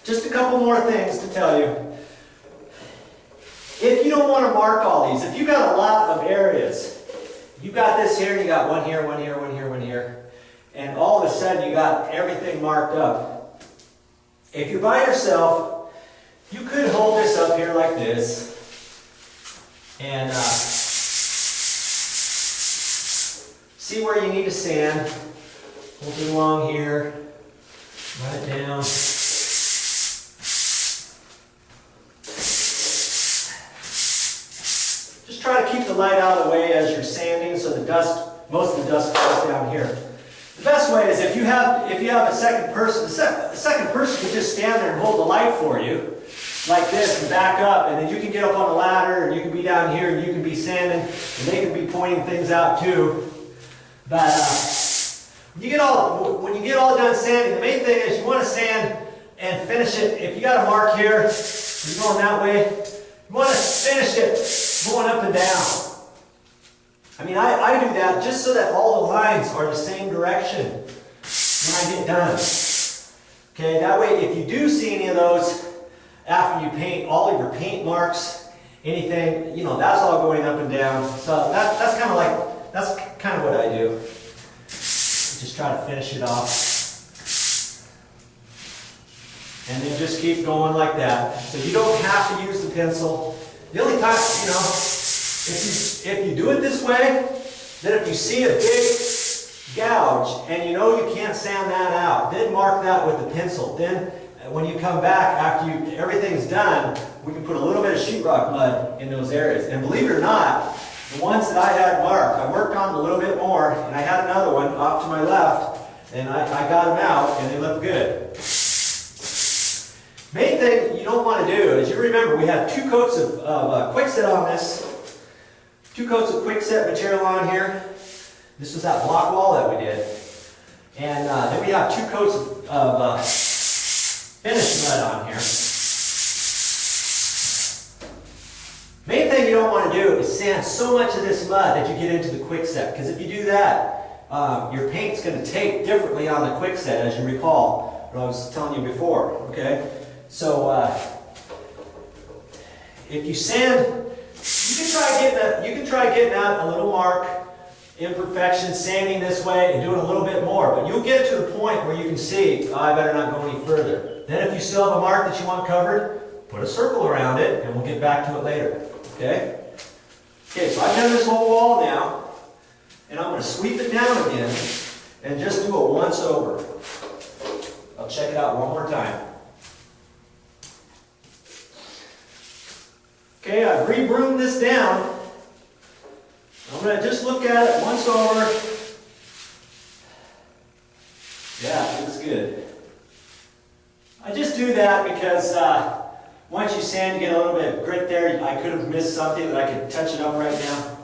just a couple more things to tell you. If you don't want to mark all these, if you've got a lot of areas, you've got this here, you got one here, one here, one here, one here, and all of a sudden you got everything marked up. If you're by yourself, you could hold this up here like this, and see where you need to sand. Hold it along here, write it down. Just try to keep the light out of the way as you're sanding, so the dust, most of the dust goes down here. The best way is if you have a second person, the second person can just stand there and hold the light for you, like this, and back up, and then you can get up on the ladder, and you can be down here, and you can be sanding, and they can be pointing things out too. But when you get all done sanding, the main thing is you want to sand and finish it. If you got a mark here, you're going that way, you want to finish it going up and down. I mean, I do that just so that all the lines are the same direction when I get done. Okay, that way if you do see any of those after you paint, all of your paint marks, anything, you know, that's all going up and down. So that's kind of what I do. Just try to finish it off. And then just keep going like that. So you don't have to use the pencil. The only time, you know, if you do it this way, then if you see a big gouge and you know you can't sand that out, then mark that with the pencil. Then when you come back after everything's done, we can put a little bit of sheetrock mud in those areas. And believe it or not, the ones that I had marked, I worked on a little bit more, and I had another one off to my left, and I got them out, and they look good. Main thing you don't want to do is, you remember we had 2 coats of quickset on this, 2 coats of quickset material on here. This was that block wall that we did. And then we have 2 coats of finished mud on here. Main thing you don't want to do is sand so much of this mud that you get into the quickset, because if you do that, your paint's going to take differently on the quickset, as you recall what I was telling you before. Okay, so if you sand, you can try getting out a little mark, imperfection, sanding this way and doing a little bit more, but you'll get to the point where you can see, oh, I better not go any further. Then if you still have a mark that you want covered, put a circle around it, and we'll get back to it later. Okay? Okay, so I've done this whole wall now, and I'm going to sweep it down again and just do it once over. I'll check it out one more time. Okay, I've re-broomed this down. I'm going to just look at it once over. Yeah, it looks good. I just do that because once you sand, you get a little bit of grit there. I could have missed something that I could touch it up right now.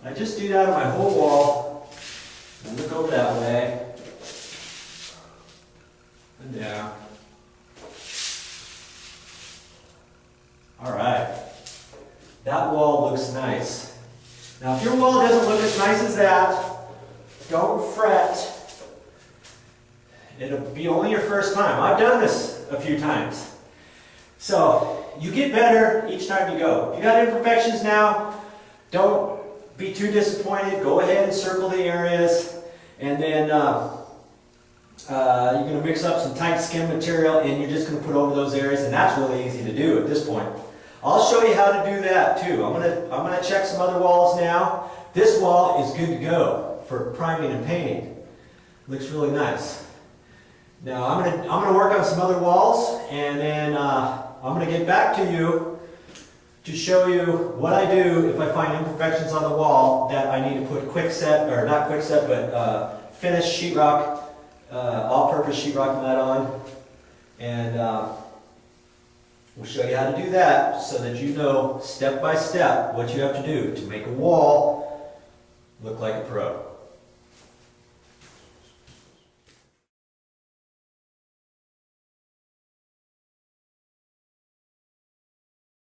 I just do that on my whole wall. And look over that way. And down. Alright. That wall looks nice. Now if your wall doesn't look as nice as that, don't fret. It'll be only your first time. I've done this a few times. So you get better each time you go. If you got imperfections now, don't be too disappointed. Go ahead and circle the areas, and then you're going to mix up some tight skin material, and you're just going to put over those areas, and that's really easy to do at this point. I'll show you how to do that too. I'm going to check some other walls now. This wall is good to go for priming and painting. Looks really nice. Now I'm going to work on some other walls, and then I'm going to get back to you to show you what I do if I find imperfections on the wall that I need to put quickset, or not quickset, but finished sheetrock, all-purpose sheetrock mud on, and we'll show you how to do that so that you know step by step what you have to do to make a wall look like a pro.